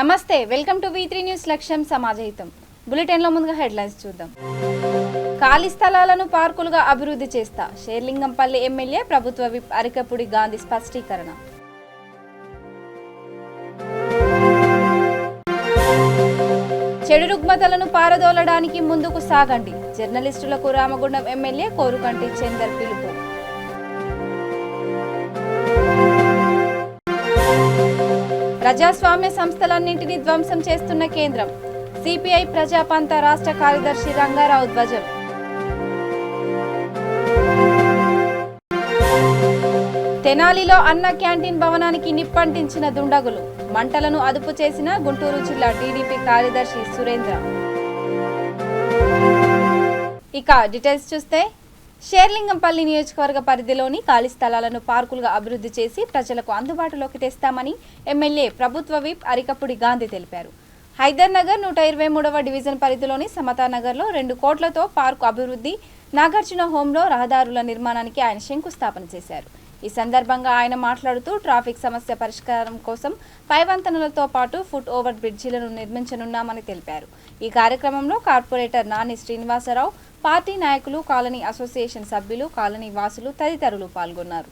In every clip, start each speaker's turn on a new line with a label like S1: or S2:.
S1: నమస్తే, welcome to V3 news. లక్ష్యం సమాజహితం. బులెటిన్లో ముందుగా హెడ్లైన్స్ చూద్దాం. ఖాళీ స్థలాలను పార్కులుగా అభివృద్ధి చేస్తా షేర్లింగంపల్లి ఎమ్మెల్యే ప్రభుత్వ విప్ అరికపుడి గాంధీ స్పష్టీకరణ. చెడు రుగ్మతలను పారదోలడానికి ముందుకు సాగండి జర్నలిస్టులకు రామగుండం ఎమ్మెల్యే కోరుకంటి చందర్ పిలుపు. ప్రజాస్వామ్య సంస్థలన్నింటినీ ధ్వంసం చేస్తున్న కేంద్రం సిపిఐ ప్రజాపంత రాష్ట్ర కార్యదర్శి రంగారావు ధ్వజం. తెనాలిలో అన్న క్యాంటీన్ భవనానికి నిప్పంటించిన దుండగులు మంటలను అదుపు చేసిన గుంటూరు జిల్లా టీడీపీ కార్యదర్శి సురేంద్ర. ఇక డీటెయిల్స్ చూస్తే షేర్లింగంపల్లి నియోజకవర్గ పరిధిలోని ఖాళీ స్థలాలను పార్కులుగా అభివృద్ధి చేసి ప్రజలకు అందుబాటులోకి తెస్తామని ఎమ్మెల్యే ప్రభుత్వ విప్ అరికపుడి గాంధీ తెలిపారు. హైదర్ నగర్ 123వ డివిజన్ పరిధిలోని సమతానగర్లో 2 కోట్లతో పార్కు అభివృద్ధి, నాగార్జున హోంలో రహదారుల నిర్మాణానికి ఆయన శంకుస్థాపన చేశారు. ఈ సందర్భంగా ఆయన మాట్లాడుతూ ట్రాఫిక్ సమస్య పరిష్కారం కోసం పైవంతనలతో పాటు ఫుట్ ఓవర్ బ్రిడ్జిలను నిర్మించనున్నామని తెలిపారు. ఈ కార్యక్రమంలో కార్పొరేటర్ నాని శ్రీనివాసరావు, పార్టీ నాయకులు, కాలనీ అసోసియేషన్ సభ్యులు, కాలనీ వాసులు తదితరులు పాల్గొన్నారు.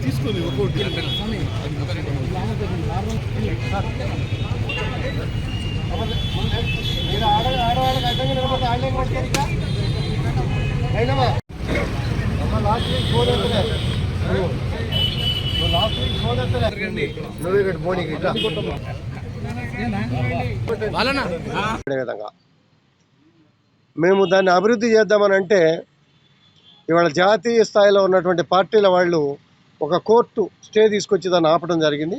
S2: తీసుకొని ఆడవాళ్ళకి అడ్డంగా నిలబడితే ఆడలేక పట్టుకోరు. ఇక అయినమా లాస్ట్ వీక్ ఫోన్ వస్తుంది, నువ్వు ఇక్కడ పోనీకి విధంగా మేము దాన్ని అభివృద్ధి చేద్దామని అంటే ఇవాళ జాతీయ స్థాయిలో ఉన్నటువంటి పార్టీల వాళ్ళు ఒక కోర్టు స్టే తీసుకొచ్చి దాన్ని ఆపడం జరిగింది.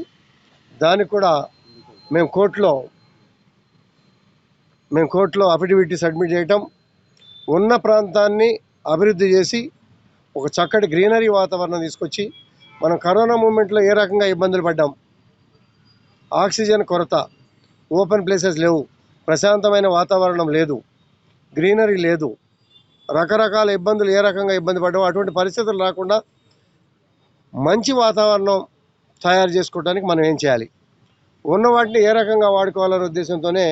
S2: దానికి కూడా మేము కోర్టులో అఫిడవిటీ సబ్మిట్ చేయటం, ఉన్న ప్రాంతాన్ని అభివృద్ధి చేసి ఒక చక్కటి గ్రీనరీ వాతావరణం తీసుకొచ్చి మనం కరోనా మూమెంట్లో ఏ రకంగా ఇబ్బందులు పడ్డాం, ఆక్సిజన్ కొరత, ఓపెన్ ప్లేసెస్ లేవు, ప్రశాంతమైన వాతావరణం లేదు, గ్రీనరీ లేదు, రకరకాల ఇబ్బందులు ఏ రకంగా ఇబ్బంది పడ్డామో అటువంటి పరిస్థితులు రాకుండా మంచి వాతావరణం తయారు చేసుకోవడానికి మనం ఏం చేయాలి, ఉన్న వాటిని ఏ రకంగా వాడుకోవాలనే ఉద్దేశంతోనే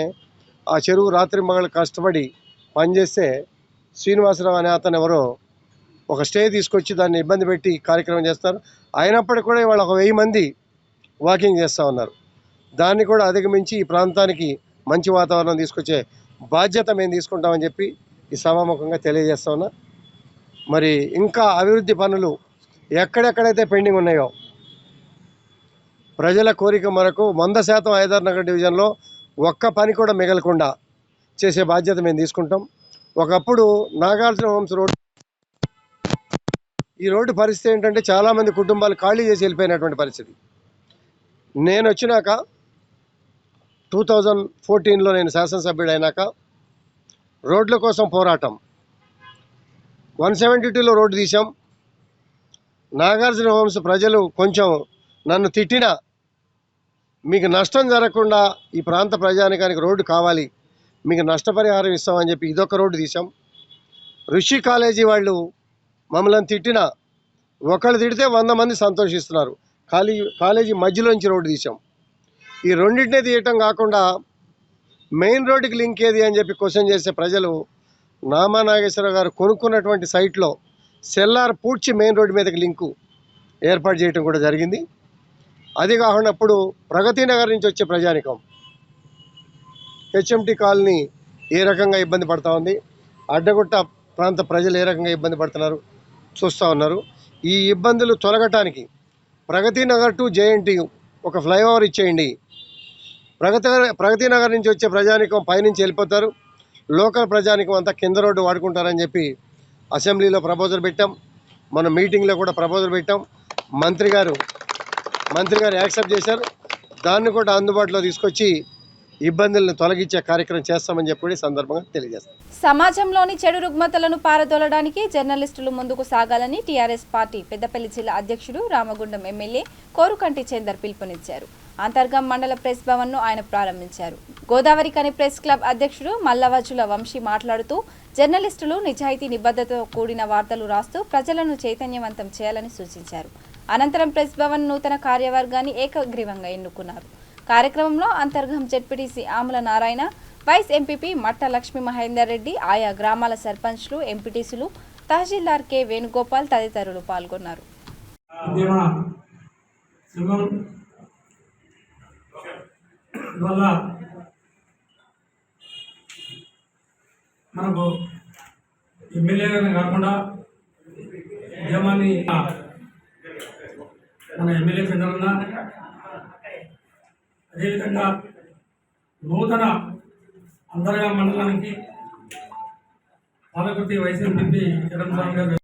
S2: ఆ చెరువు రాత్రి మగళ్ళు కష్టపడి పనిచేస్తే శ్రీనివాసరావు అనే అతను ఎవరో ఒక స్టే తీసుకొచ్చి దాన్ని ఇబ్బంది పెట్టి కార్యక్రమం చేస్తారు. అయినప్పటికీ కూడా ఇవాళ ఒక 1000 మంది వాకింగ్ చేస్తూ ఉన్నారు. దాన్ని కూడా అధిగమించి ఈ ప్రాంతానికి మంచి వాతావరణం తీసుకొచ్చే బాధ్యత మేము తీసుకుంటామని చెప్పి ఈ సభాముఖంగా తెలియజేస్తా ఉన్నా. మరి ఇంకా అభివృద్ధి పనులు ఎక్కడెక్కడైతే పెండింగ్ ఉన్నాయో ప్రజల కోరిక మేరకు 100% హైదర్ నగర్ డివిజన్లో ఒక్క పని కూడా మిగలకుండా చేసే బాధ్యత మేము తీసుకుంటాం. ఒకప్పుడు నాగార్జున హోమ్స్ రోడ్, ఈ రోడ్డు పరిస్థితి ఏంటంటే చాలామంది కుటుంబాలు ఖాళీ చేసి వెళ్ళిపోయినటువంటి పరిస్థితి. నేను వచ్చినాక 2014లో నేను శాసనసభ్యుడు అయినాక రోడ్ల కోసం పోరాటం, 172లో రోడ్డు తీసాం. నాగార్జున హోమ్స్ ప్రజలు కొంచెం నన్ను తిట్టినా మీకు నష్టం జరగకుండా ఈ ప్రాంత ప్రజానికానికి రోడ్డు కావాలి, మీకు నష్టపరిహారం ఇస్తామని చెప్పి ఇదొక రోడ్డు తీసాం. ఋషి కాలేజీ వాళ్ళు మమ్మల్ని తిట్టినా ఒకళ్ళు తిడితే 100 మంది సంతోషిస్తున్నారు. కాలేజీ మధ్యలోంచి రోడ్డు తీసాం. ఈ రెండింటినే తీయటం కాకుండా మెయిన్ రోడ్డుకి లింక్ ఏది అని చెప్పి క్వశ్చన్ చేసే ప్రజలు నామా నాగేశ్వరరావు గారు కొనుక్కున్నటువంటి సైట్లో సెల్లార్ పూడ్చి మెయిన్ రోడ్డు మీదకి లింకు ఏర్పాటు చేయడం కూడా జరిగింది. అది కాకుండా ఇప్పుడు ప్రగతి నగర్ నుంచి వచ్చే ప్రజానికం హెచ్ఎంటీ కాలనీ ఏ రకంగా ఇబ్బంది పడుతూ ఉంది, అడ్డగుట్ట ప్రాంత ప్రజలు ఏ రకంగా ఇబ్బంది పడుతున్నారు చూస్తూ ఉన్నారు. ఈ ఇబ్బందులు తొలగటానికి ప్రగతి నగర్ టు జేఎన్టీయు ఒక ఫ్లైఓవర్ ఇచ్చేయండి. ప్రగతి నగర్ నుంచి వచ్చే ప్రజానికం పైనుంచి వెళ్ళిపోతారు, లోకల్ ప్రజానికం అంతా కింద రోడ్డు వాడుకుంటారని చెప్పి అసెంబ్లీలో ప్రపోజల్ పెట్టాం. మన మీటింగ్లో కూడా ప్రపోజల్ పెట్టాం. మంత్రి గారు యాక్సెప్ట్ చేశారు. దాన్ని కూడా అందుబాటులో తీసుకొచ్చి ఇబ్బందులను తొలగించే కార్యక్రమం చేస్తామని చెప్పి సందర్భంగా తెలియజేస్తాం.
S1: సమాజంలోని చెడు రుగ్మతలను పారదోలడానికి జర్నలిస్టులు ముందుకు సాగాలని టీఆర్ఎస్ పార్టీ పెద్దపల్లి జిల్లా అధ్యక్షుడు రామగుండం ఎమ్మెల్యే కోరుకంటి చందర్ పిలుపునిచ్చారు. అంతర్గం మండల ప్రెస్ భవన్ను ఆయన ప్రారంభించారు. గోదావరి కని ప్రెస్ క్లబ్ అధ్యక్షుడు మల్లవజుల వంశీ మాట్లాడుతూ జర్నలిస్టులు నిజాయితీ నిబద్ధతతో కూడిన వార్తలు రాస్తూ ప్రజలను చైతన్యవంతం చేయాలని సూచించారు. అనంతరం ప్రెస్ భవన్ నూతన కార్యవర్గాన్ని ఏకగ్రీవంగా ఎన్నుకున్నారు. కార్యక్రమంలో అంతర్గం ZPTC Amula Narayana, vice MPP Matta Lakshmi Mahender Reddy, ఆయా గ్రామాల సర్పంచ్లు, ఎంపీటీసీలు, తహసీల్దార్ కె వేణుగోపాల్ తదితరులు పాల్గొన్నారు.
S3: మనకు ఎమ్మెల్యేగానే కాకుండా ఉద్యమాన్ని మన ఎమ్మెల్యే చంద్రన్న, అదేవిధంగా నూతన అంతర్గా మండలానికి పాలకుర్తి వైస్ ఎంపీ కిరణ్ స్వామి గారు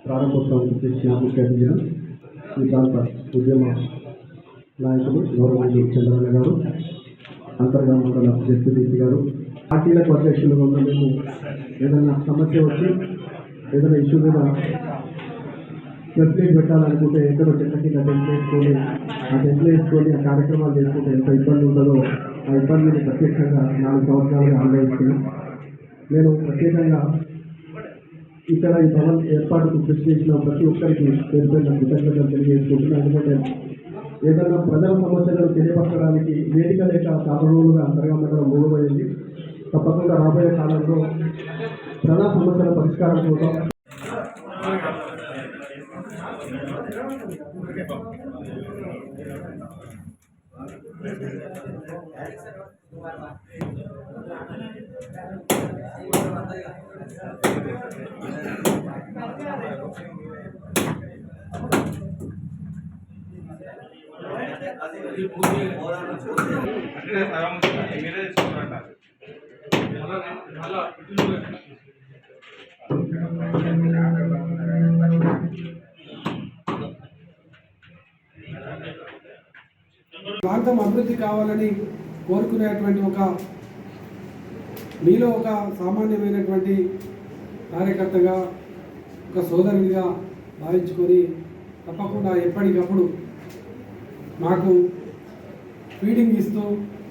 S4: ప్రారంభోత్సవానికి చేసిన ముఖ్య అతిథులు ఈ ప్రాంత ఉద్యమ నాయకులు గౌరవనీయులు చంద్రన్న గారు, అంతర్గా మండల జెడ్పీటీసీ గారు, పార్టీలకు అధ్యక్షులుగా ఉన్న మేము ఏదైనా సమస్య వచ్చి ఏదైనా ఇష్యూ మీద ప్రెస్ మీట్ పెట్టాలనుకుంటే ఎక్కడో చెట్ల కింద టెంట్లు వేసుకొని ఆ కార్యక్రమాలు చేసుకుంటే ఎంత ఇబ్బంది ఉంటుందో ఆ ఇబ్బందిని ప్రత్యక్షంగా 4 సంవత్సరాలుగా అనుభవిస్తున్నాం. నేను ప్రత్యేకంగా ఇక్కడ ఈ భవన్ ఏర్పాటుకు కృషి చేసిన ప్రతి ఒక్కరికి పేరు కృతజ్ఞతలు తెలియజేసుకుంటున్నాను. ఎందుకంటే ఏదైనా ప్రజల సమస్యలను తెలియపరచడానికి వేదిక లేక చాలా రోజులుగా అంతర్గా మండలం మూడబడింది. తప్పకుండా రాబోయే కాలంలో ప్రజా సమస్యల పరిష్కారం కోసం
S5: ప్రాంతం అభివృద్ధి కావాలని కోరుకునేటువంటి మీలో ఒక సామాన్యమైనటువంటి కార్యకర్తగా, ఒక సోదరునిగా భావించుకొని తప్పకుండా ఎప్పటికప్పుడు మాకు ఫీడింగ్ ఇస్తూ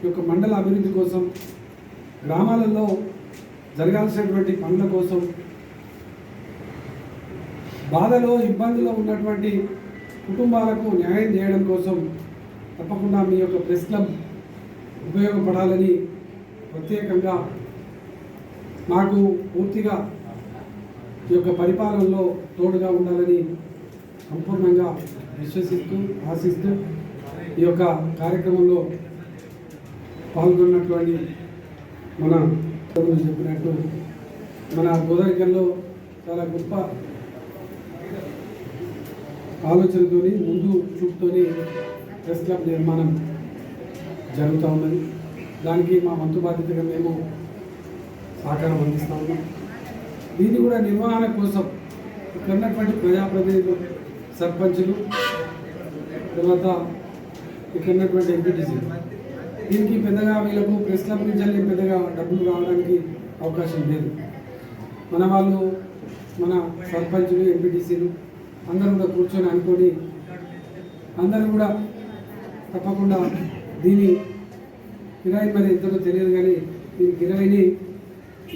S5: ఈ యొక్క మండల అభివృద్ధి కోసం, గ్రామాలలో జరగాల్సినటువంటి పనుల కోసం, బాధలో ఇబ్బందులో ఉన్నటువంటి కుటుంబాలకు న్యాయం చేయడం కోసం తప్పకుండా మీ యొక్క ప్రెస్ క్లబ్ ఉపయోగపడాలని ప్రత్యేకంగా మాకు పూర్తిగా ఈ యొక్క పరిపాలనలో తోడుగా ఉండాలని సంపూర్ణంగా విశ్వసిస్తూ ఆశిస్తూ ఈ యొక్క కార్యక్రమంలో పాల్గొన్నటువంటి మన చెప్పినట్టు మన గోదావరిలో చాలా గొప్ప ఆలోచనతోని, ముందు చూపుతోని ప్రెస్ క్లబ్ నిర్మాణం జరుగుతూ ఉన్నది. దానికి మా వంతు బాధ్యతగా మేము సహకారం అందిస్తూ ఉన్నాం. దీన్ని కూడా నిర్వహణ కోసం ఇక్కడ ఉన్నటువంటి ప్రజాప్రతినిధులు, సర్పంచులు, తర్వాత ఇక్కడ ఉన్నటువంటి ఎంపీటీసీలు, దీనికి పెద్దగా వీళ్ళకు ప్రెస్ క్లబ్ నుంచి పెద్దగా డబ్బులు రావడానికి అవకాశం లేదు. మన వాళ్ళు, మన సర్పంచులు, ఎంపీటీసీలు అందరూ కూడా కూర్చొని అనుకొని అందరూ కూడా తప్పకుండా దీని కిరాయి మరి ఎంతలో తెలియదు, కానీ దీని కిరాయిని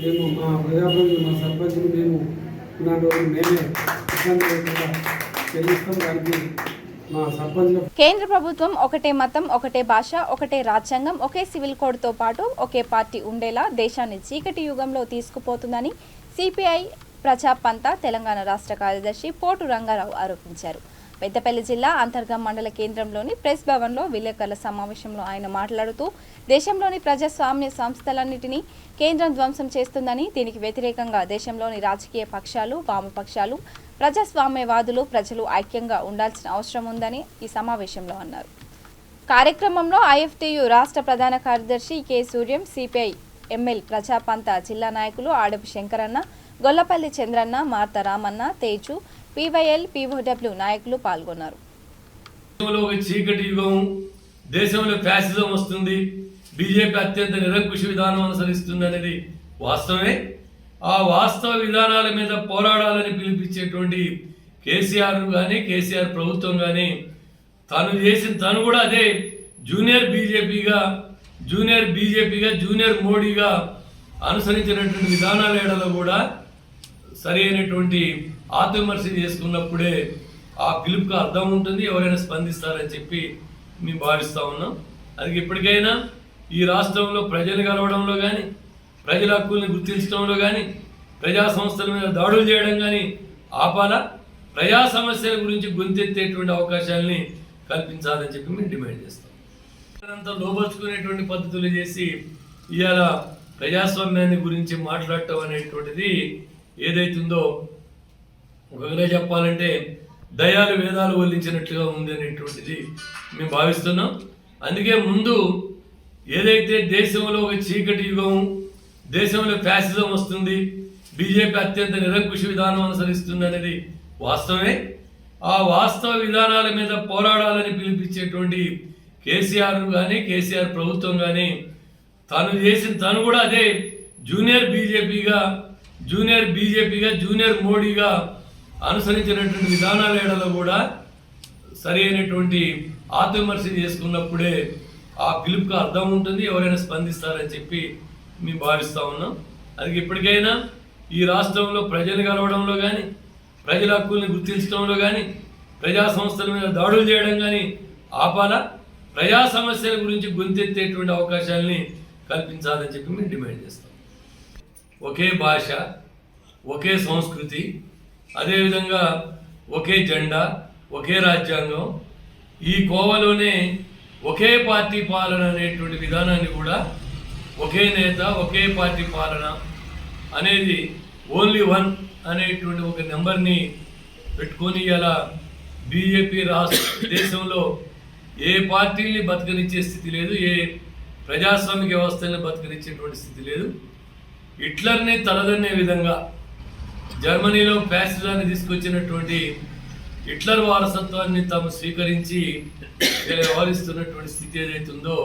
S5: మేము మా ప్రజాప్రతినిధులు, మా సర్పంచులు మేము ఉన్న రోజు మేమే ఇబ్బంది లేకుండా చెల్లిస్తాం. దానికి మా సర్పంచ్లు
S1: కేంద్ర ప్రభుత్వం ఒకటే మతం, ఒకటే భాష, ఒకటే రాజ్యాంగం, ఒకే సివిల్ కోడ్తో పాటు ఒకే పార్టీ ఉండేలా దేశాన్ని చీకటి యుగంలో తీసుకుపోతుందని సిపిఐ ప్రజాపంత తెలంగాణ రాష్ట్ర కార్యదర్శి పోటు రంగారావు ఆరోపించారు. పెద్దపల్లి జిల్లా అంతర్గం మండల కేంద్రంలోని ప్రెస్ భవన్లో విలేకరుల సమావేశంలో ఆయన మాట్లాడుతూ దేశంలోని ప్రజాస్వామ్య సంస్థలన్నింటినీ కేంద్రం ధ్వంసం చేస్తుందని, దీనికి వ్యతిరేకంగా దేశంలోని రాజకీయ పక్షాలు, వామపక్షాలు, ప్రజాస్వామ్యవాదులు, ప్రజలు ఐక్యంగా ఉండాల్సిన అవసరం ఉందని ఈ సమావేశంలో అన్నారు. కార్యక్రమంలో ఐఎఫ్టియు రాష్ట్ర ప్రధాన కార్యదర్శి K Suryam, CPI ML Prajapantha జిల్లా నాయకులు ఆడపు శంకరన్న, గొల్లపల్లి చంద్రన్న, మార్త రామన్న, తేజు, పీవైఎల్, పీఓడబ్ల్యూ నాయకులు పాల్గొన్నారు.
S6: చీకటి యుగం, దేశంలో ఫ్యాసిజం వస్తుంది, బీజేపీ అత్యంత నిరంకుశ విధానం అనుసరిస్తుంది అనేది వాస్తవమే. ఆ వాస్తవ విధానాల మీద పోరాడాలని పిలిపించేటువంటి కేసీఆర్ కానీ కేసీఆర్ ప్రభుత్వం కానీ తను కూడా అదే జూనియర్ బీజేపీగా జూనియర్ మోడీగా అనుసరించినటువంటి విధానాల ఏడలో కూడా సరి అయినటువంటి ఆత్మవిమర్శ చేసుకున్నప్పుడే ఆ పిలుపుకు అర్థం ఉంటుంది, ఎవరైనా స్పందిస్తారని చెప్పి మేము భావిస్తూ ఉన్నాం. అది ఇప్పటికైనా ఈ రాష్ట్రంలో ప్రజలు కలవడంలో కానీ, ప్రజల హక్కుల్ని గుర్తించడంలో కానీ, ప్రజా సంస్థల మీద దాడులు చేయడం కానీ ఆపాలా, ప్రజా సమస్యల గురించి గొంతెత్తేటువంటి అవకాశాలని కల్పించాలని చెప్పి మేము డిమాండ్ చేస్తాం. అంతా లోపరుచుకునేటువంటి పద్ధతులు చేసి ఇవాళ ప్రజాస్వామ్యాన్ని గురించి మాట్లాడటం అనేటువంటిది ఏదైతుందో ఒకవేళ చెప్పాలంటే దయాలు వేదాలు వల్లించినట్లుగా ఉంది అనేటువంటిది మేము భావిస్తున్నాం. అందుకే ముందు ఏదైతే దేశంలో ఒక చీకటి యుగం, దేశంలో ఫ్యాసిజం వస్తుంది, బీజేపీ అత్యంత నిరంకుశ విధానం అనుసరిస్తుంది అనేది వాస్తవమే. ఆ వాస్తవ విధానాల మీద పోరాడాలని పిలిపించేటువంటి కేసీఆర్ కానీ కేసీఆర్ ప్రభుత్వం కానీ తను కూడా అదే జూనియర్ బీజేపీగా జూనియర్ మోడీగా అనుసరించినటువంటి విధానాల ఏడలో కూడా సరి అయినటువంటి ఆత్మవిమర్శ చేసుకున్నప్పుడే ఆ పిలుపుకు అర్థం ఉంటుంది, ఎవరైనా స్పందిస్తారని చెప్పి మేము భావిస్తూ ఉన్నాం. అది ఇప్పటికైనా ఈ రాష్ట్రంలో ప్రజలు కలవడంలో కానీ, ప్రజల హక్కుల్ని గుర్తించడంలో కానీ, ప్రజా సంస్థల మీద దాడులు చేయడం కానీ ఆపాలా, ప్రజా సమస్యల గురించి గొంతెత్తేటువంటి అవకాశాలని కల్పించాలని చెప్పి మేము డిమాండ్ చేస్తాం. ఒకే భాష, ఒకే సంస్కృతి, అదేవిధంగా ఒకే జెండా, ఒకే రాజ్యాంగం, ఈ కోవలోనే ఒకే పార్టీ పాలన అనేటువంటి విధానాన్ని కూడా ఒకే నేత ఒకే పార్టీ పాలన అనేది ఓన్లీ వన్ అనేటువంటి ఒక నెంబర్ని పెట్టుకొని ఇలా బీజేపీ దేశంలో ఏ పార్టీని బతకనిచ్చే స్థితి లేదు, ఏ ప్రజాస్వామిక వ్యవస్థని బతకనిచ్చేటువంటి స్థితి లేదు. హిట్లర్ని తలదన్నే విధంగా జర్మనీలో ఫ్యాసిజాన్ని తీసుకొచ్చినటువంటి హిట్లర్ వారసత్వాన్ని తాము స్వీకరించి వ్యవహరిస్తున్నటువంటి స్థితి ఏదైతుందో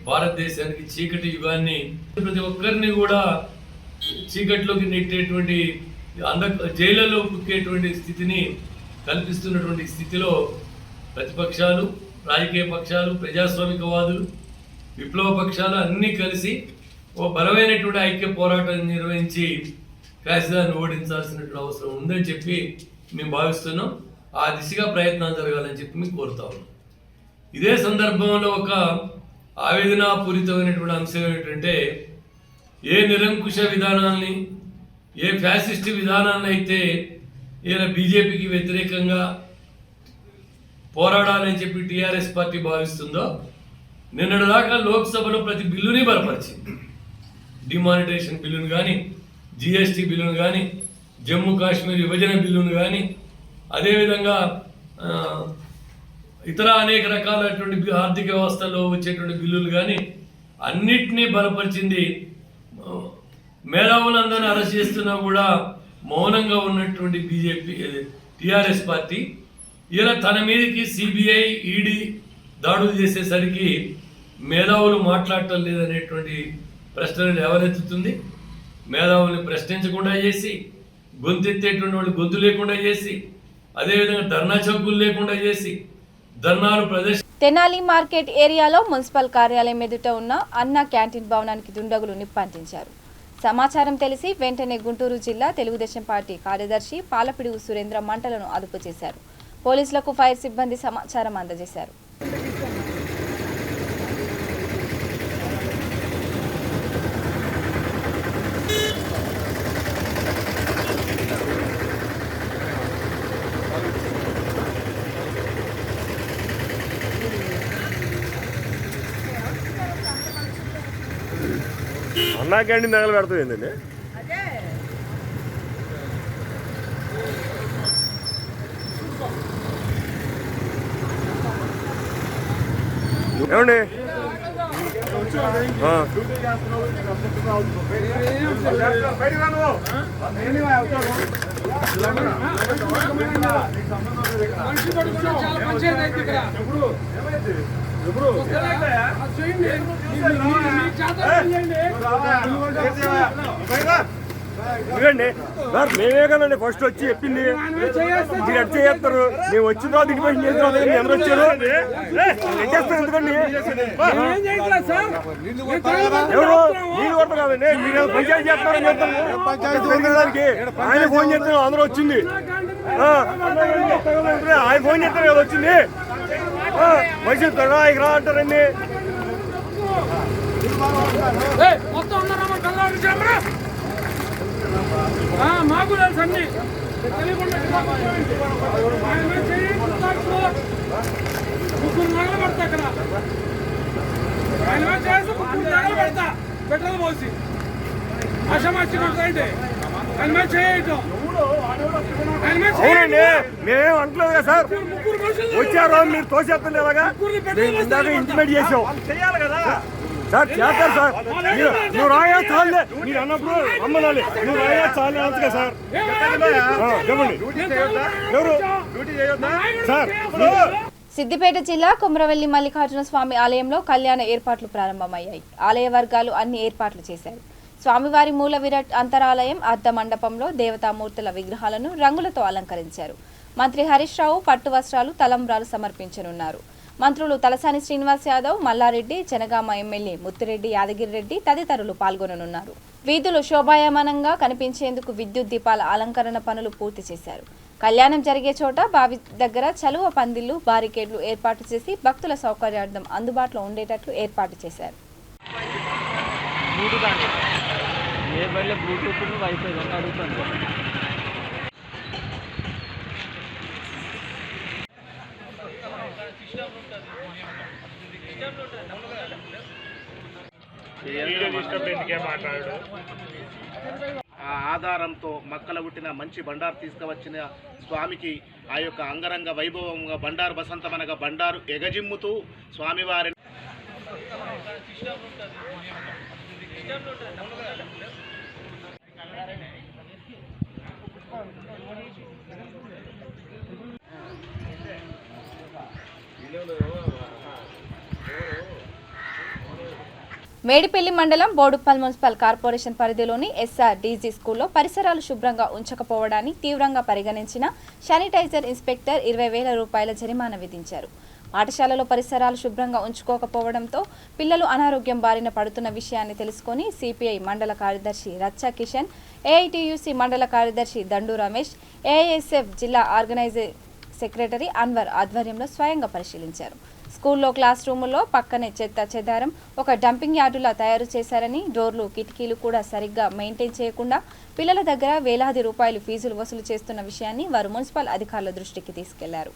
S6: భారతదేశానికి చీకటి యుగాన్ని ప్రతి ఒక్కరిని కూడా చీకటిలోకి నెట్టేటువంటి జైళ్ళలో కుక్కేటువంటి స్థితిని కల్పిస్తున్నటువంటి స్థితిలో ప్రతిపక్షాలు, రాజకీయ పక్షాలు, ప్రజాస్వామికవాదులు, విప్లవ పక్షాలు అన్నీ కలిసి ఓ బలమైనటువంటి ఐక్య పోరాటం నిర్వహించి ఫ్యాసిజాన్ని ఓడించాల్సినటువంటి అవసరం ఉందని చెప్పి మేము భావిస్తున్నాం. ఆ దిశగా ప్రయత్నాలు జరగాలని చెప్పి మేము కోరుతా ఉన్నాం. ఇదే సందర్భంలో ఒక ఆవేదనాపూరితమైనటువంటి అంశం ఏంటంటే, ఏ నిరంకుశ విధానాల్ని, ఏ ఫ్యాసిస్ట్ విధానాన్ని అయితే ఇలా బీజేపీకి వ్యతిరేకంగా పోరాడాలని చెప్పి టీఆర్ఎస్ పార్టీ భావిస్తుందో, నిన్నటిదాకా లోక్సభలో ప్రతి బిల్లుని బలపరిచింది. డిమానిటైజేషన్ బిల్లును కానీ, జిఎస్టీ బిల్లును కానీ, జమ్మూ కాశ్మీర్ విభజన బిల్లును కానీ, అదేవిధంగా ఇతర అనేక రకాలైనటువంటి ఆర్థిక వ్యవస్థలో వచ్చేటువంటి బిల్లులు కానీ అన్నిటినీ బలపరిచింది. మేధావులందరినీ అరెస్ట్ చేస్తున్నా కూడా మౌనంగా ఉన్నటువంటి బీజేపీ టీఆర్ఎస్ పార్టీ ఇలా తన మీదకి సిబిఐ, ఈడీ దాడులు చేసేసరికి మేధావులు మాట్లాడటం లేదనేటువంటి ప్రశ్నలు ఎవరెత్తుతుంది. మేధావుల్ని ప్రశ్నించకుండా చేసి, గొంతెత్తేటువంటి వాళ్ళు గొంతు లేకుండా చేసి, అదేవిధంగా ధర్నా చౌకులు లేకుండా చేసి ధర్నాలు
S1: తెనాలి మార్కెట్ ఏరియాలో మున్సిపల్ కార్యాలయం ఎదుట ఉన్న అన్న క్యాంటీన్ భవనానికి దుండగులు నిప్పంటించారు. సమాచారం తెలిసి వెంటనే గుంటూరు జిల్లా తెలుగుదేశం పార్టీ కార్యదర్శి పాలపిడుగు సురేంద్ర మంటలను అదుపు చేశారు. పోలీసులకు ఫైర్ సిబ్బంది సమాచారం అందజేశారు.
S7: అన్నా క్యాంటీన్ తగల పెడతావు ఏంటండి? ఏమండి
S5: మనిషి పడుకున్నా చాలా పంచాయతీ అయితే ఇక్కడ
S7: ఇవ్వండి సార్, మేమే కదండి ఫస్ట్ వచ్చి చెప్పింది. మీరు ఎట్ చేస్తారు, మేము వచ్చిన తర్వాత ఇంటిమేషన్ చేసిన తర్వాత ఎవరు వచ్చారు చేస్తారు ఎందుకండి? ఎవరు మీరు కొడతారు కదండి, మీరు పంచాయతీ చేస్తారని చెప్తారు దానికి. ఆయన ఫోన్ చేస్తారు అందరూ వచ్చింది, ఆయన ఫోన్ చేస్తారు కదా వచ్చింది. మనిషి రా ఇక రా అంటారండి.
S5: మాకు తెలుసు అన్ని ముగ్గురు నగలు పడతా అక్కడ ఆయన చేసి ముగ్గురు నగలు పెడతా పెట్రోల్ పోసి అసమాచి కొడతాంటే ఆయన మీద చేయటం
S7: అవునండి, మేమేం అంటలేదు కదా సార్. వచ్చారు మీరు తోసేస్తుంది ఎలాగా ఇంటిమేట్ చేసాం సార్. చేస్తారు సార్, నువ్వు రాయా చాలే మీరు అన్నప్పుడు అమ్మనాలి, నువ్వు రాయా చాలే అంతగా సార్. చెప్పండి ఎవరు సార్?
S1: సిద్దిపేట జిల్లా కొమరవెల్లి మల్లికార్జున స్వామి ఆలయంలో కళ్యాణ ఏర్పాట్లు ప్రారంభమయ్యాయి. ఆలయ వర్గాలు అన్ని ఏర్పాట్లు చేశారు. స్వామివారి మూల విరాట్ అంతరాలయం అర్ధ మండపంలో దేవతామూర్తుల విగ్రహాలను రంగులతో అలంకరించారు. మంత్రి హరీష్ రావు పట్టు వస్త్రాలు తలంబ్రాలు సమర్పించనున్నారు. మంత్రులు తలసాని శ్రీనివాస్ యాదవ్, మల్లారెడ్డి, జనగామ ఎమ్మెల్యే ముత్తిరెడ్డి యాదగిరిరెడ్డి తదితరులు పాల్గొననున్నారు. వీధులు శోభాయమానంగా కనిపించేందుకు విద్యుత్ దీపాల అలంకరణ పనులు పూర్తి చేశారు. కళ్యాణం జరిగే చోట బావి దగ్గర చలువ పందిళ్లు, బారికేడ్లు ఏర్పాటు చేసి భక్తుల సౌకర్యార్థం అందుబాటులో ఉండేటట్లు ఏర్పాటు చేశారు.
S8: ఆధారంతో మక్కల పుట్టిన మంచి బండారు తీసుకువచ్చిన స్వామికి ఆ యొక్క అంగరంగ వైభవంగా బండారు బసంతమనగా బండారు ఎగజిమ్ముతూ స్వామివారి
S1: మేడిపల్లి మండలం బోడుప్పల్ మున్సిపల్ కార్పొరేషన్ పరిధిలోని SRDG స్కూల్లో పరిసరాలు శుభ్రంగా ఉంచకపోవడాన్ని తీవ్రంగా పరిగణించిన శానిటైజర్ ఇన్స్పెక్టర్ 20,000 రూపాయల జరిమానా విధించారు. పాఠశాలలో పరిసరాలు శుభ్రంగా ఉంచుకోకపోవడంతో పిల్లలు అనారోగ్యం బారిన పడుతున్న విషయాన్ని తెలుసుకొని సిపిఐ మండల కార్యదర్శి రచ్చా కిషన్, AITUC మండల కార్యదర్శి దండు రమేష్, AISF జిల్లా ఆర్గనైజింగ్ సెక్రటరీ అన్వర్ ఆధ్వర్యంలో స్వయంగా పరిశీలించారు. స్కూల్లో క్లాస్ రూముల్లో పక్కనే చెత్త చెదారం ఒక డంపింగ్ యార్డులా తయారు చేశారని, డోర్లు కిటికీలు కూడా సరిగ్గా మెయింటైన్ చేయకుండా పిల్లల దగ్గర వేలాది రూపాయలు ఫీజులు వసూలు చేస్తున్న విషయాన్ని వారు మున్సిపల్ అధికారుల దృష్టికి తీసుకెళ్లారు.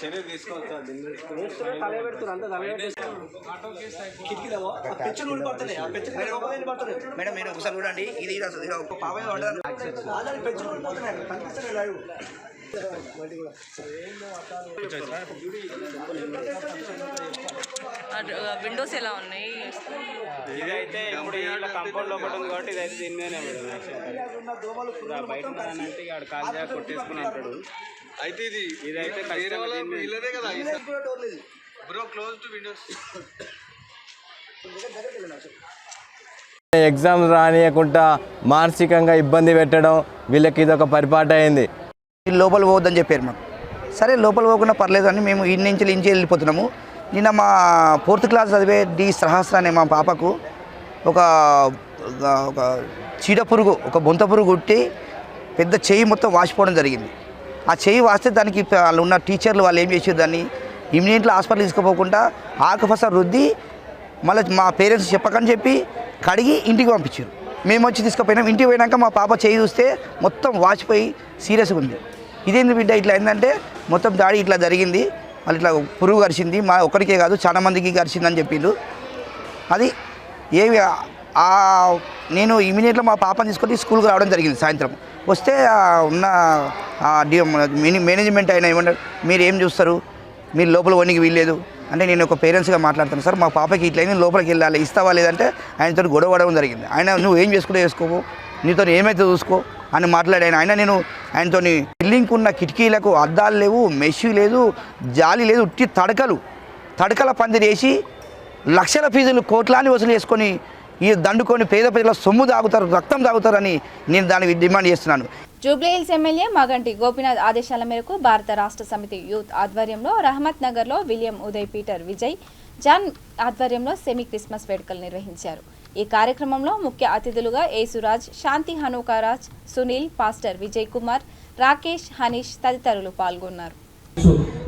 S9: చర్య తీసుకోవాలి.
S10: మేడం మీరు ఒకసారి చూడండి, ఇది
S11: విండోస్ ఎలా ఉన్నాయి?
S9: ఇదైతే ఇప్పుడు కంపౌండ్ లోపల ఉంది కాబట్టి ఇదైతే దీనినే మేడం. బయట అంటే ఆడు కాల్ కొట్టేసుకుని అంటాడు. అయితే ఇదైతే
S12: ఎగ్జామ్స్ రానియకుండా మానసికంగా ఇబ్బంది పెట్టడం వీళ్ళకి ఇది ఒక పరిపాటి అయింది.
S10: లోపల పోవద్దని చెప్పారు మాకు. సరే లోపల పోకుండా పర్లేదు అని మేము ఇంచి వెళ్ళిపోతున్నాము. నిన్న మా 4th క్లాస్ చదివే డి సహస్ర అనే మా పాపకు ఒక చీడ పురుగు, ఒక బొంత పురుగు కుట్టి పెద్ద చెయ్యి మొత్తం వాసిపోవడం జరిగింది. ఆ చెయ్యి వాస్తే దానికి వాళ్ళు ఉన్న టీచర్లు వాళ్ళు ఏం చేసారు, దాన్ని ఇమ్మీడియట్లీ హాస్పిటల్ తీసుకుపోకుండా ఆకుపస రుద్ది మళ్ళీ మా పేరెంట్స్ చెప్పకని చెప్పి కడిగి ఇంటికి పంపించారు. మేము వచ్చి తీసుకుపోయినాం. ఇంటికి పోయినాక మా పాప చెయ్యి చూస్తే మొత్తం వాచిపోయి సీరియస్గా ఉంది. ఇదేంది బిడ్డ ఇట్లా అయిందంటే మొత్తం దాడి ఇట్లా జరిగింది, మళ్ళీ ఇట్లా పురుగు కరిచింది, మా ఒక్కడికే కాదు చాలా మందికి కరిచిందని చెప్పిండు. అది ఏవి నేను ఇమీడియట్గా మా పాపని తీసుకొని స్కూల్కి రావడం జరిగింది. సాయంత్రం వస్తే ఉన్న మేనేజ్మెంట్ అయినా ఏమన్నారు, మీరు ఏం చూస్తారు, మీరు లోపల పోనీకి వీల్లేదు అంటే నేను ఒక పేరెంట్స్గా మాట్లాడుతాను సార్, మా పాపకి ఇట్లయినా లోపలికి వెళ్ళాలి, ఇస్తావా లేదంటే ఆయనతో గొడవ పడడం జరిగింది. ఆయన నువ్వు ఏం చేసుకుంటే చేసుకోవు, నీతో ఏమైతే చూసుకో అని మాట్లాడాను. ఆయనతో బిల్డింగ్కి ఉన్న కిటికీలకు అద్దాలు లేవు, మెష్ లేదు, జాలి లేదు, ఉట్టి తడకల పందిరి వేసి లక్షల ఫీజులు కోట్లాన్ని వసూలు చేసుకొని ఈ దండుకొని పేద ప్రజల సొమ్ము తాగుతారు, రక్తం తాగుతారని నేను దానికి డిమాండ్ చేస్తున్నాను.
S1: జూబ్లీహిల్స్ ఎమ్మెల్యే మాగంటి గోపీనాథ్ ఆదేశాల మేరకు భారత రాష్ట్ర సమితి యూత్ ఆధ్వర్యంలో రహమత్ నగర్లో William Uday Peter Vijay John ఆధ్వర్యంలో సెమీ క్రిస్మస్ వేడుకలు నిర్వహించారు. ఈ కార్యక్రమంలో ముఖ్య అతిథులుగా యేసురాజ్, శాంతి హనుకారాజ్, సునీల్, పాస్టర్ విజయ్ కుమార్, రాకేష్, హనీష్ తదితరులు పాల్గొన్నారు.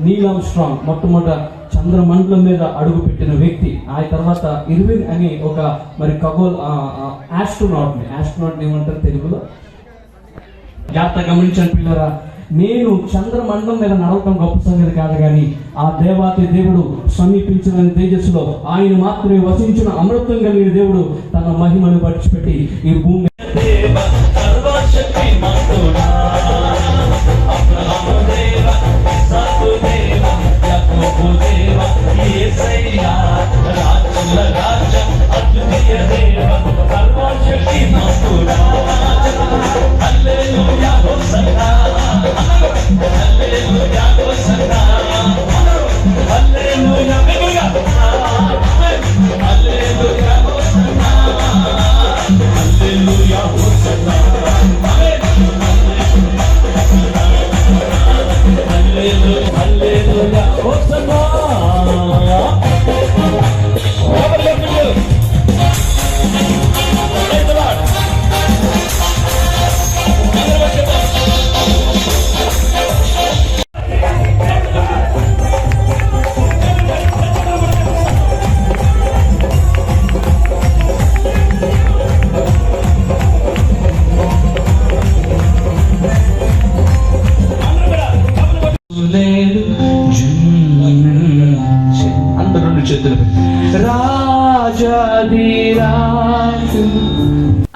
S11: నీల్ స్ట్రాంగ్ మొట్టమొదట చంద్రమండలం మీద అడుగు పెట్టిన వ్యక్తి. ఆ తర్వాత ఇర్విన్ అని ఒక మరి ఖగోళ ఆస్ట్రోనాట్ ఏమంటారు తెలుగులో, జాగ్రత్త గమనించండి పిల్లరా, నేను చంద్రమండలం మీద నడవటం గొప్ప సంగతి కాదు, కానీ ఆ దేవాతి దేవుడు సమీపించిన తేజస్సులో ఆయన మాత్రమే వసించిన అమృతం కలిగిన దేవుడు తన మహిమను పడిచిపెట్టి ఈ భూమి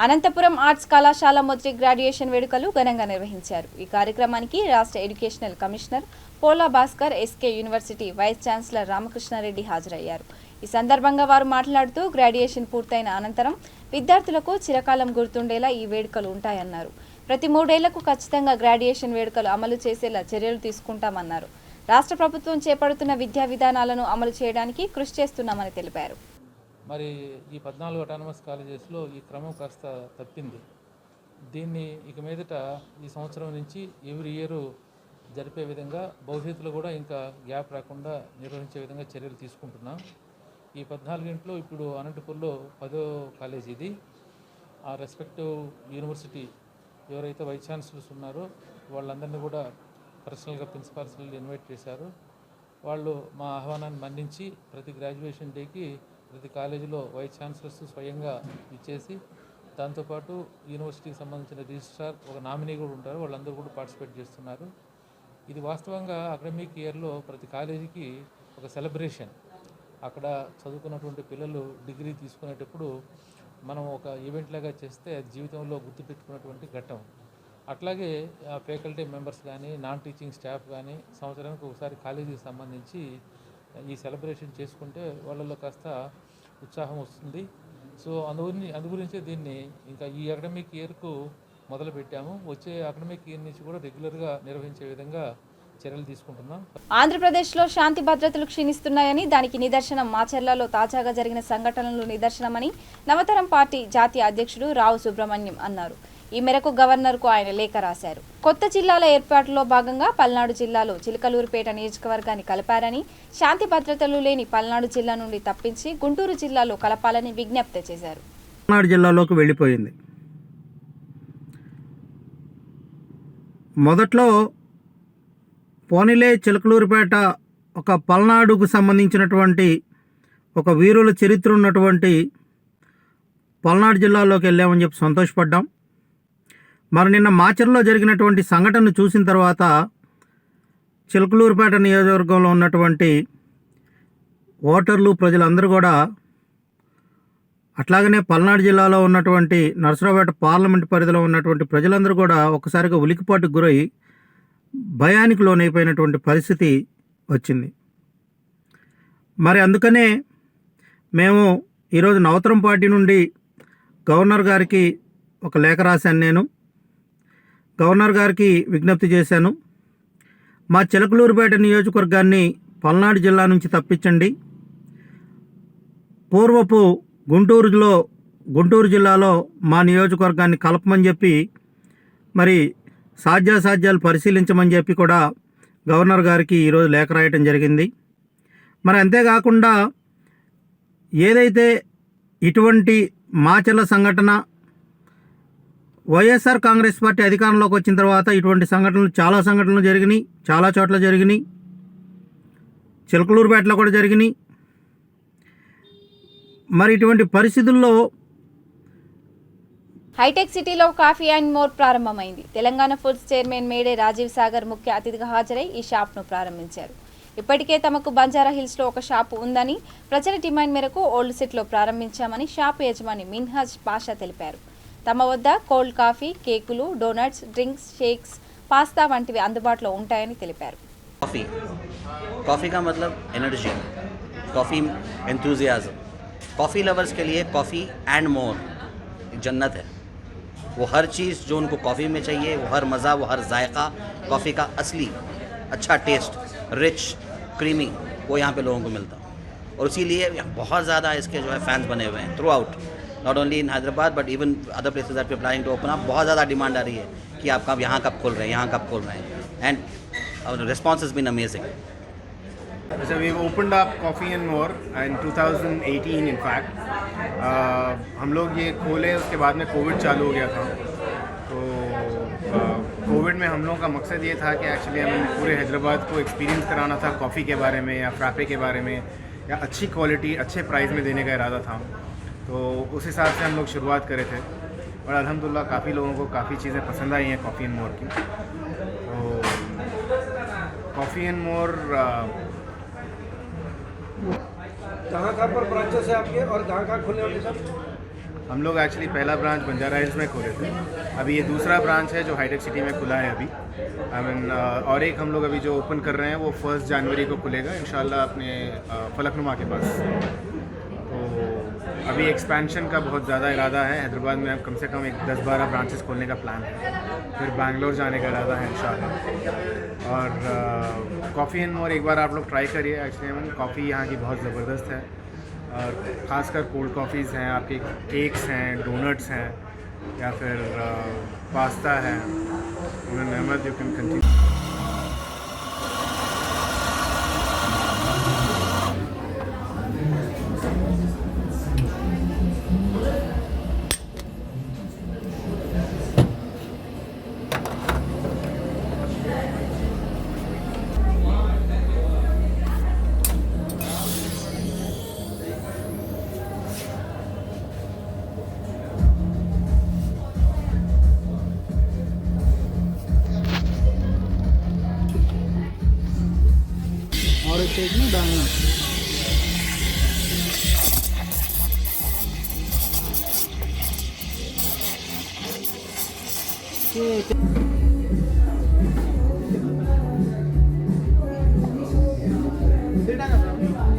S1: అనంతపురం ఆర్ట్స్ కళాశాల మొదటి గ్రాడ్యుయేషన్ వేడుకలు ఘనంగా నిర్వహించారు. ఈ కార్యక్రమానికి రాష్ట్ర educational commissioner Pola Bhaskar, SK university vice chancellor Ramakrishna Reddy హాజరయ్యారు. ఈ సందర్భంగా వారు మాట్లాడుతూ గ్రాడ్యుయేషన్ పూర్తయిన అనంతరం విద్యార్థులకు చిరకాలం గుర్తుండేలా ఈ వేడుకలు ఉంటాయన్నారు. ప్రతి 3 ఏళ్లకు ఖచ్చితంగా గ్రాడ్యుయేషన్ వేడుకలు అమలు చేసేలా చర్యలు తీసుకుంటామన్నారు. రాష్ట్ర ప్రభుత్వం చేపడుతున్న విద్యా విధానాలను అమలు చేయడానికి కృషి చేస్తున్నామని తెలిపారు.
S13: మరి ఈ 14 అటానమస్ కాలేజెస్లో ఈ క్రమం కాస్త తప్పింది. దీన్ని ఇక మీదట ఈ సంవత్సరం నుంచి ఎవ్రీ ఇయర్ జరిపే విధంగా భవిష్యత్తులో కూడా ఇంకా గ్యాప్ రాకుండా నిర్వహించే విధంగా చర్యలు తీసుకుంటున్నాం. ఈ 14 ఇప్పుడు అనంతపూర్లో 10వ కాలేజ్ ఇది. ఆ రెస్పెక్టివ్ యూనివర్సిటీ ఎవరైతే వైస్ ఛాన్సలర్స్ ఉన్నారో వాళ్ళందరినీ కూడా పర్సనల్గా ప్రిన్సిపాల్స్ ఇన్వైట్ చేశారు. వాళ్ళు మా ఆహ్వానాన్ని మన్నించి ప్రతి గ్రాడ్యుయేషన్ డేకి ప్రతి కాలేజీలో వైస్ ఛాన్సలర్స్ స్వయంగా ఇచ్చేసి దాంతోపాటు యూనివర్సిటీకి సంబంధించిన రిజిస్ట్రార్, ఒక నామినీ కూడా ఉంటారు, వాళ్ళందరూ కూడా పార్టిసిపేట్ చేస్తున్నారు. ఇది వాస్తవంగా అకాడమిక్ ఇయర్లో ప్రతి కాలేజీకి ఒక సెలబ్రేషన్. అక్కడ చదువుకున్నటువంటి పిల్లలు డిగ్రీ తీసుకునేటప్పుడు మనం ఒక ఈవెంట్ లాగా చేస్తే జీవితంలో గుర్తుపెట్టుకున్నటువంటి ఘట్టం. అట్లాగే ఫ్యాకల్టీ మెంబర్స్ కానీ నాన్ టీచింగ్ స్టాఫ్ కానీ సంవత్సరానికి ఒకసారి కాలేజీకి సంబంధించి ఈ సెలబ్రేషన్ చేసుకుంటే వాళ్ళలో కాస్త ఉత్సాహం వస్తుంది. సో అందు గురించే దీన్ని ఇంకా ఈ అకాడమిక్ ఇయర్కు మొదలు పెట్టాము. వచ్చే అకాడమిక్ ఇయర్ నుంచి కూడా రెగ్యులర్గా నిర్వహించే విధంగా చర్యలు తీసుకుంటున్నాం.
S1: ఆంధ్రప్రదేశ్లో శాంతి భద్రతలు క్షీణిస్తున్నాయని, దానికి నిదర్శనం మాచర్లలో తాజాగా జరిగిన సంఘటనలు నిదర్శనమని నవతరం పార్టీ జాతీయ అధ్యక్షుడు రావు సుబ్రహ్మణ్యం అన్నారు. ఈ మేరకు గవర్నర్కు ఆయన లేఖ రాశారు. కొత్త జిల్లాల ఏర్పాటులో భాగంగా పల్నాడు జిల్లాలో చిలకలూరుపేట నియోజకవర్గాన్ని కలిపారని, శాంతి భద్రతలు లేని పల్నాడు జిల్లా నుండి తప్పించి గుంటూరు జిల్లాలో కలపాలని విజ్ఞప్తి చేశారు.
S14: పల్నాడు జిల్లాలోకి వెళ్ళిపోయింది. మొదట్లో పోనిలే చిలకలూరుపేట ఒక పల్నాడుకు సంబంధించినటువంటి ఒక వీరుల చరిత్ర ఉన్నటువంటి పల్నాడు జిల్లాలోకి వెళ్ళామని చెప్పి సంతోషపడ్డాం. మరి నిన్న మాచర్లో జరిగినటువంటి సంఘటనను చూసిన తర్వాత చిలకలూరుపేట నియోజకవర్గంలో ఉన్నటువంటి ఓటర్లు, ప్రజలందరూ కూడా అట్లాగనే పల్నాడు జిల్లాలో ఉన్నటువంటి నర్సరావుపేట పార్లమెంట్ పరిధిలో ఉన్నటువంటి ప్రజలందరూ కూడా ఒక్కసారిగా ఉలికిపాటుకు గురై భయానికి లోనైపోయినటువంటి పరిస్థితి వచ్చింది. మరి అందుకనే మేము ఈరోజు నవతరం పార్టీ నుండి గవర్నర్ గారికి ఒక లేఖ రాశాను. నేను గవర్నర్ గారికి విజ్ఞప్తి చేశాను, మా చిలకలూరుపేట నియోజకవర్గాన్ని పల్నాడు జిల్లా నుంచి తప్పించండి, పూర్వపు గుంటూరు జిల్లాలో మా నియోజకవర్గాన్ని కలపమని చెప్పి మరి సాధ్యాసాధ్యాలు పరిశీలించమని చెప్పి కూడా గవర్నర్ గారికి ఈరోజు లేఖ రాయటం జరిగింది. మరి అంతేకాకుండా ఏదైతే ఇటువంటి మాచర్ల సంఘటన వైఎస్ఆర్ కాంగ్రెస్ పార్టీ అధికారంలోకి వచ్చిన తర్వాత ఇటువంటి సంఘటనలు చాలా సంఘటనలు జరిగినాయి, చాలా చోట్ల జరిగినాయి, చిలకలూరుపేటలో కూడా జరిగినాయి. మరి ఇటువంటి పరిస్థితుల్లో
S1: హైటెక్ సిటీలో కాఫీ అండ్ మోర్ ప్రారంభమైంది. తెలంగాణ ఫుడ్స్ చైర్మన్ మేడే రాజీవ్ సాగర్ ముఖ్య అతిథిగా హాజరై ఈ షాప్ను ప్రారంభించారు. ఇప్పటికే తమకు బంజారా హిల్స్లో ఒక షాపు ఉందని, ప్రజల డిమాండ్ మేరకు ఓల్డ్ సిటీలో ప్రారంభించామని షాపు యజమాని మిన్హాజ్ పాషా తెలిపారు. తమ వద్ద కోల్డ్ కాఫీ, కేకులు, డోనట్స్, డ్రింక్స్, షేక్స్, పాస్తా వంటివి అందుబాటులో ఉంటాయని తెలిపారు.
S15: कॉफ़ी का मतलब energy, coffee enthusiasm, coffee lovers के लिए कॉफ़ी एंड मोर जन्नत है। वो हर चीज़ जो उनको कॉफ़ी में चाहिए, वो हर मज़ा, वो हर जायका, कॉफ़ी का असली अच्छा टेस्ट, रिच, क्रीमी, वो यहाँ पे लोगों को मिलता है। और इसीलिए बहुत ज़्यादा इसके जो है फैंस बने हुए हैं throughout, not only in Hyderabad but even other places that we are planning to open up. बहुत ज़्यादा डिमांड आ रही है कि आप कब यहाँ कब खोल रहे हैं, यहाँ कब खोल रहे हैं, and the response has been amazing.
S16: So we've opened up Coffee and More in 2018 in fact. हम लोग ये खोले, उसके बाद में कोविड चालू हो गया था। तो कोविड में हम लोगों का मकसद ये था कि एक्चुअली हमें पूरे हैदराबाद को एक्सपीरियंस कराना था कॉफ़ी के बारे में या फ्रापे के बारे में, या अच्छी क्वालिटी अच्छे प्राइस में देने का इरादा था। तो उस हिसाब से हम लोग शुरुआत करे थे और अल्हम्दुलिल्लाह काफ़ी लोगों को काफ़ी चीज़ें पसंद आई हैं कॉफ़ी एंड मोर की। तो कॉफ़ी एंड मोर
S4: कहाँ पर ब्रांचेस है आपके और कहाँ खुले होंगे सर?
S16: हम लोग एक्चुअली पहला ब्रांच बंजारा हिल्स में खोले थे, अभी ये दूसरा ब्रांच है जो हाईटेक सिटी में खुला है अभी। आई मीन और एक हम लोग अभी जो ओपन कर रहे हैं वो 1 जनवरी को खुलेगा इंशाल्लाह अपने फलकनुमा के पास। तो अभी एक्सपेंशन का बहुत ज़्यादा इरादा है, हैदराबाद में कम से कम 10-12 ब्रांचेस खोलने का प्लान है, फिर बैंगलोर जाने का इरादा है इंशाल्लाह। और कॉफ़ी एंड मोर एक बार आप लोग ट्राई करिए, एक्चुअली कॉफ़ी यहाँ की बहुत ज़बरदस्त है और ख़ासकर कोल्ड कॉफ़ीज़ हैं, आपके केक्स हैं, डोनट्स हैं या फिर पास्ता है, अहमद यू कैन कंटिन्यू।
S4: और एक केक में डालना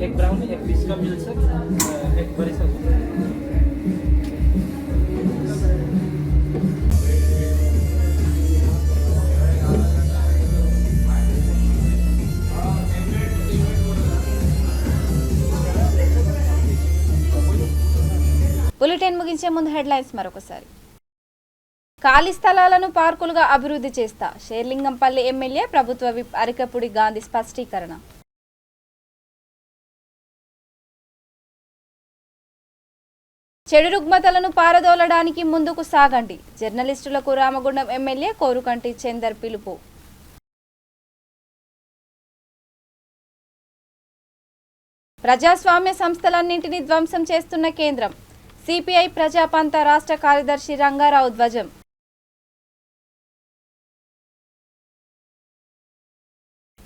S11: एक ब्राउनी, एक पिस्ता मिल सकता, एक बड़ी सा
S1: బులెటిన్ ముగించే ముందు హెడ్లైన్స్ మరొకసారి. ఖాళీ స్థలాలను పార్కులుగా అభివృద్ధి చేస్తా, షేర్లింగంపల్లి ఎమ్మెల్యే ప్రభుత్వ విప్ అరికపుడి గాంధీ స్పష్టీకరణ. చెడు రుగ్మతలను పారదోలడానికి ముందుకు సాగండి, జర్నలిస్టులకు రామగుండం ఎమ్మెల్యే కోరుకంటి చందర్ పిలుపు. ప్రజాస్వామ్య సంస్థలన్నింటినీ ధ్వంసం చేస్తున్న కేంద్రం, సిపిఐ ప్రజాపంత రాష్ట్ర కార్యదర్శి రంగారావు ధ్వజం.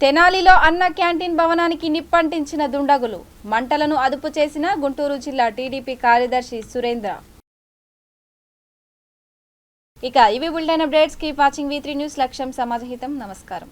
S1: తెనాలిలో అన్న క్యాంటీన్ భవనానికి నిప్పంటించిన దుండగులు, మంటలను అదుపు చేసిన గుంటూరు జిల్లా టీడీపీ కార్యదర్శి సురేంద్ర. ఇక ఇవి bulletin updates. Keep watching V3 news. లక్ష్యం సమాజహితం. నమస్కారం.